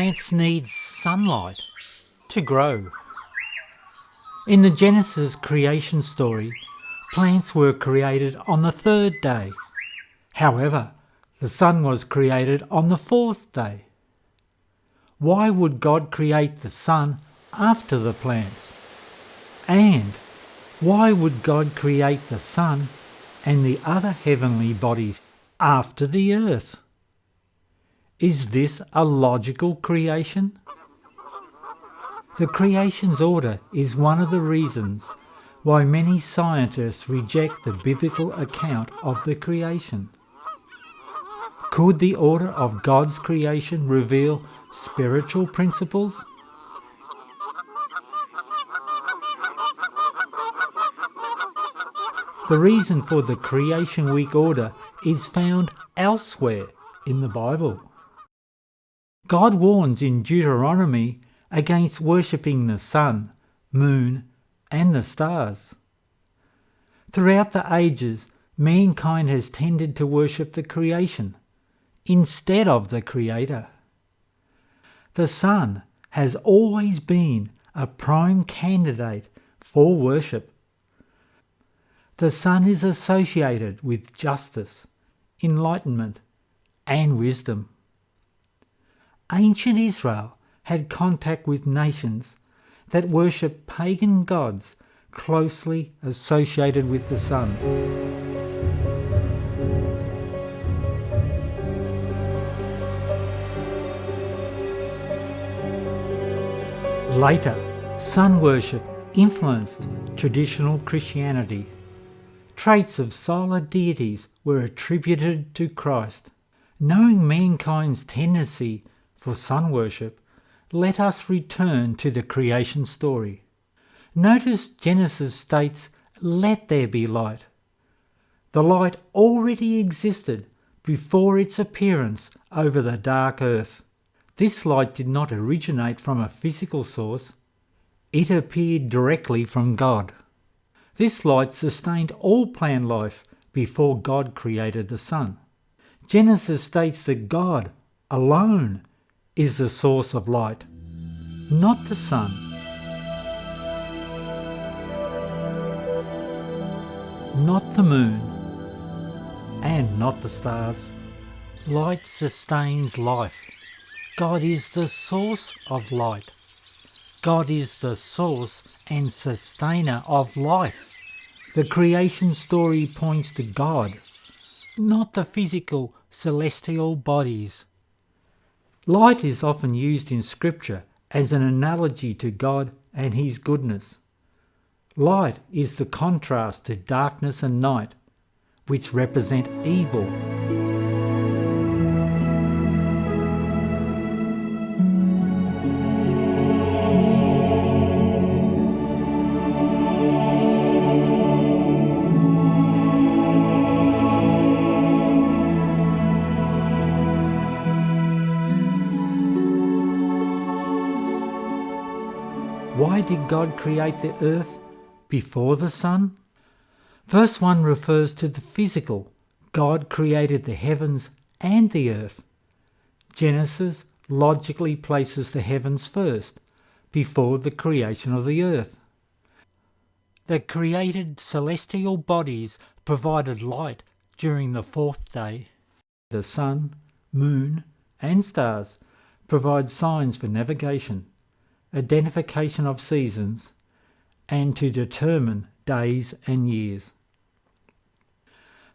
Plants need sunlight to grow. In the Genesis creation story, plants were created on the third day. However, the sun was created on the fourth day. Why would God create the sun after the plants? And why would God create the sun and the other heavenly bodies after the earth? Is this a logical creation? The creation's order is one of the reasons why many scientists reject the biblical account of the creation. Could the order of God's creation reveal spiritual principles? The reason for the Creation Week order is found elsewhere in the Bible. God warns in Deuteronomy against worshipping the sun, moon, and the stars. Throughout the ages, mankind has tended to worship the creation instead of the Creator. The sun has always been a prime candidate for worship. The sun is associated with justice, enlightenment, and wisdom. Ancient Israel had contact with nations that worship pagan gods closely associated with the sun. Later, sun worship influenced traditional Christianity. Traits of solar deities were attributed to Christ. Knowing mankind's tendency for sun worship, let us return to the creation story. Notice Genesis states, "Let there be light." The light already existed before its appearance over the dark earth. This light did not originate from a physical source. It appeared directly from God. This light sustained all plant life before God created the sun. Genesis states that God alone is the source of light, not the sun. Not the moon, and not the stars. Light sustains life. God is the source of light. God is the source and sustainer of life. The creation story points to God, not the physical celestial bodies. Light is often used in Scripture as an analogy to God and His goodness. Light is the contrast to darkness and night, which represent evil. Why did God create the earth before the sun? Verse 1 refers to the physical. God created the heavens and the earth. Genesis logically places the heavens first, before the creation of the earth. The created celestial bodies provided light during the fourth day. The sun, moon, and stars provide signs for navigation, identification of seasons, and to determine days and years.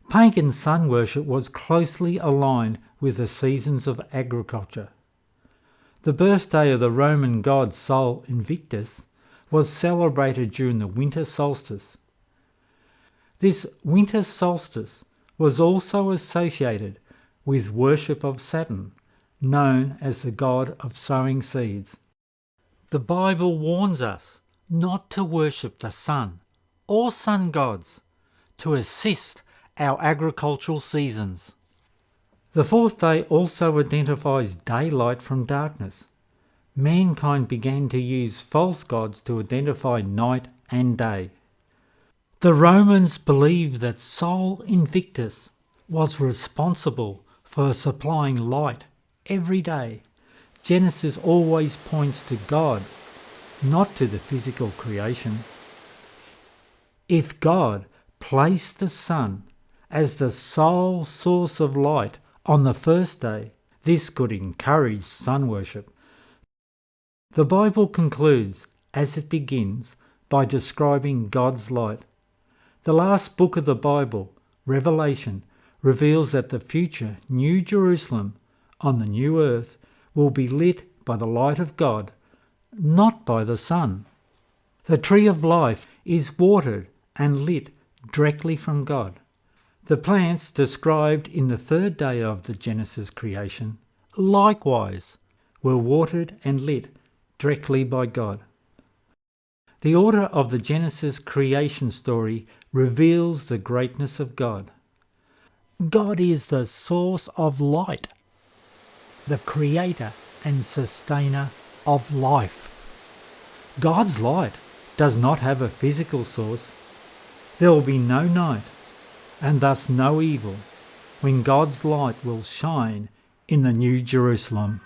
Pagan sun worship was closely aligned with the seasons of agriculture. The birthday of the Roman god Sol Invictus was celebrated during the winter solstice. This winter solstice was also associated with worship of Saturn, known as the god of sowing seeds. The Bible warns us not to worship the sun or sun gods to assist our agricultural seasons. The fourth day also identifies daylight from darkness. Mankind began to use false gods to identify night and day. The Romans believed that Sol Invictus was responsible for supplying light every day Genesis always points to God, not to the physical creation. If God placed the sun as the sole source of light on the first day, this could encourage sun worship. The Bible concludes, as it begins, by describing God's light. The last book of the Bible, Revelation, reveals that the future New Jerusalem on the new earth will be lit by the light of God, not by the sun. The tree of life is watered and lit directly from God. The plants described in the third day of the Genesis creation, likewise, were watered and lit directly by God. The order of the Genesis creation story reveals the greatness of God. God is the source of light, the creator and sustainer of life. God's light does not have a physical source. There will be no night, and thus no evil, when God's light will shine in the New Jerusalem.